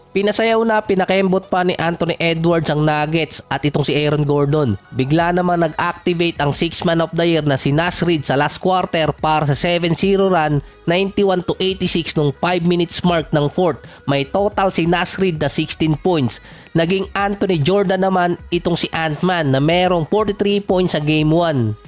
Pinasayaw na pinakembot pa ni Anthony Edwards ang Nuggets at itong si Aaron Gordon. Bigla namang nag-activate ang 6th man of the year na si Naz Reid sa last quarter para sa 7-0 run, 91-86 nung 5 minutes mark ng 4th. May total si Naz Reid na 16 points. Naging Anthony Jordan naman itong si Ant-Man na merong 43 points sa game 1.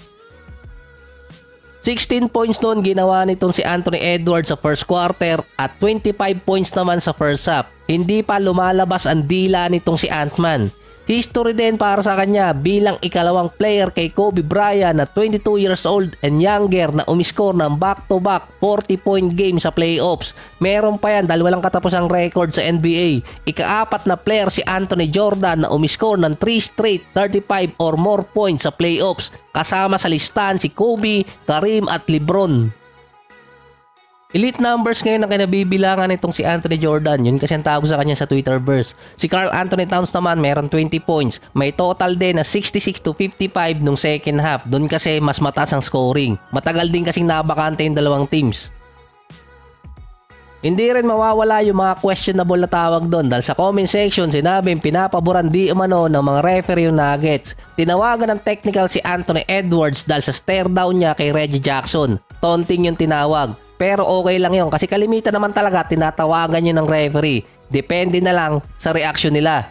16 points noon ginawa nitong si Anthony Edwards sa first quarter at 25 points naman sa first half. Hindi pa lumalabas ang dila nitong si Ant-Man. History din para sa kanya bilang ikalawang player kay Kobe Bryant na 22 years old and younger na umiskor ng back-to-back 40-point game sa playoffs. Meron pa yan dahil walang katapusang record sa NBA. Ika-4 na player si Anthony Jordan na umiskor ng 3 straight 35 or more points sa playoffs. Kasama sa listahan si Kobe, Kareem at LeBron. Elite numbers ngayon ang kinabibilangan nitong si Anthony Jordan. Yun kasi ang tawag sa kanya sa Twitterverse. Si Karl Anthony Towns naman meron 20 points. May total din na 66-55 nung second half. Doon kasi mas mataas ang scoring. Matagal din kasing nabakante yung dalawang teams. Hindi rin mawawala yung mga questionable na tawag doon dahil sa comment section sinabing pinapaboran di umano ng mga referee yung Nuggets. Tinawagan ng technical si Anthony Edwards dahil sa stare down niya kay Reggie Jackson. Taunting yung tinawag. Pero okay lang yun kasi kalimitan naman talaga tinatawagan yun ng referee. Depende na lang sa reaction nila.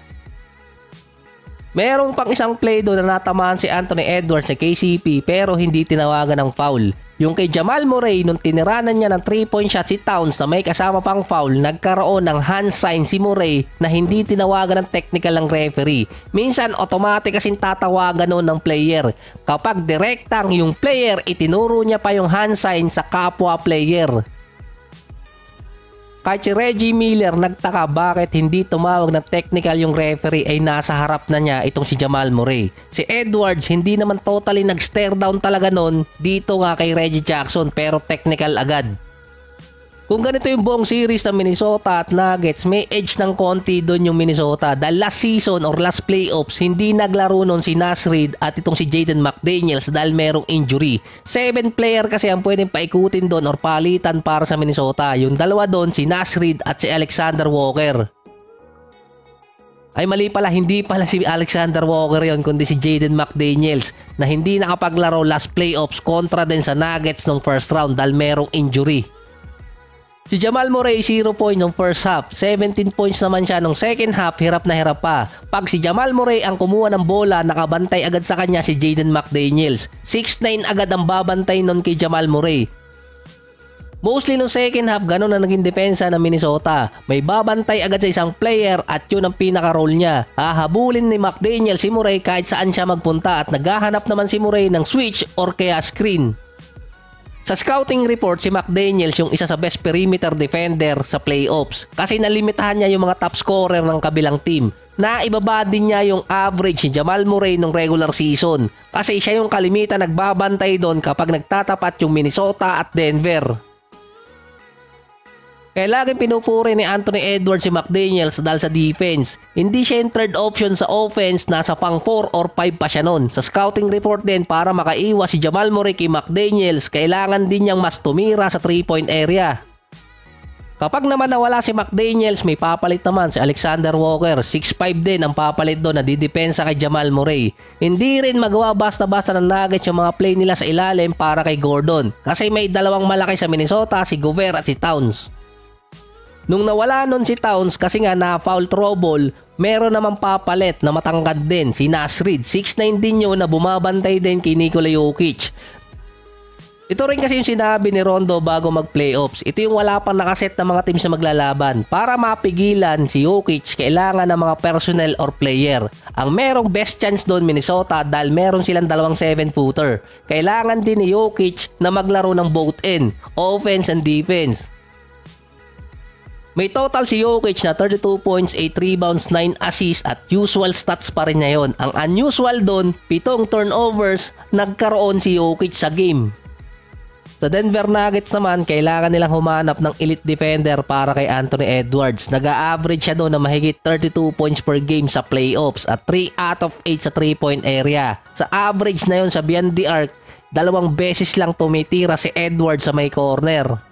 Merong pang isang play doon na natamaan si Anthony Edwards sa KCP pero hindi tinawagan ng foul. Yung kay Jamal Murray nung tiniranan niya ng 3-point shot si Towns na may kasama pang foul, nagkaroon ng hand sign si Murray na hindi tinawagan ng technical ng referee. Minsan automatic kasing tatawagan noon ng player. Kapag direktang yung player itinuro niya pa yung hand sign sa kapwa player. Kahit si Reggie Miller nagtaka bakit hindi tumawag ng technical yung referee ay nasa harap na niya itong si Jamal Murray. Si Edwards hindi naman totally nag-stare down talaga nun dito nga kay Reggie Jackson pero technical agad. Kung ganito yung buong series ng Minnesota at Nuggets, may edge ng konti doon yung Minnesota dahil last season or last playoffs hindi naglaro nun si Naz Reid at itong si Jaden McDaniels dahil merong injury. 7 player kasi ang pwedeng paikutin doon or palitan para sa Minnesota. Yung dalawa doon si Naz Reid at si Alexander Walker. Ay mali pala, hindi pala si Alexander Walker yon kundi si Jaden McDaniels na hindi nakapaglaro last playoffs kontra din sa Nuggets nung first round dahil merong injury. Si Jamal Murray 0 point nung first half, 17 points naman siya nung second half, hirap na hirap pa. Pag si Jamal Murray ang kumuha ng bola, nakabantay agad sa kanya si Jaden McDaniels. 6'9" agad ang babantay nun kay Jamal Murray. Mostly nung second half, ganun na naging depensa ng Minnesota. May babantay agad sa isang player at yun ang pinaka-role niya. Hahabulin ni McDaniels si Murray kahit saan siya magpunta at naghahanap naman si Murray ng switch or kaya screen. Sa scouting report, si McDaniels yung isa sa best perimeter defender sa playoffs kasi nalimitahan niya yung mga top scorer ng kabilang team. Naibaba din niya yung average ni Jamal Murray nung regular season kasi siya yung kalimitan nagbabantay doon kapag nagtatapat yung Minnesota at Denver. Kaya laging pinupuri ni Anthony Edwards si McDaniels dahil sa defense. Hindi siya yung third option sa offense, nasa pang 4 or 5 pa siya nun. Sa scouting report din para makaiwas si Jamal Murray kay McDaniels, kailangan din niyang mas tumira sa 3-point area. Kapag naman nawala si McDaniels, may papalit naman si Alexander Walker. 6'5" din ang papalit doon na didepensa kay Jamal Murray. Hindi rin magawa basta-basta ng Nuggets yung mga play nila sa ilalim para kay Gordon kasi may dalawang malaki sa Minnesota, si Gobert at si Towns. Nung nawala nun si Towns kasi nga na foul trouble, meron namang papalit na matangkad din si Naz Reid. 6'9" din yun na bumabantay din kay Nikola Jokic. Ito rin kasi yung sinabi ni Rondo bago mag-playoffs. Ito yung wala pang nakaset na mga teams na maglalaban. Para mapigilan si Jokic, kailangan ng mga personnel or player. Ang merong best chance doon Minnesota dahil meron silang dalawang 7-footer. Kailangan din ni Jokic na maglaro ng both end, offense and defense. May total si Jokic na 32 points, 8 rebounds, 9 assists at usual stats pa rin niya yun. Ang unusual doon, 7 turnovers, nagkaroon si Jokic sa game. Sa Denver Nuggets naman, kailangan nilang humanap ng elite defender para kay Anthony Edwards. Nag-a-average siya doon na mahigit 32 points per game sa playoffs at 3 out of 8 sa 3-point area. Sa average na yun sa beyond the arc, 2 beses lang tumitira si Edwards sa may corner.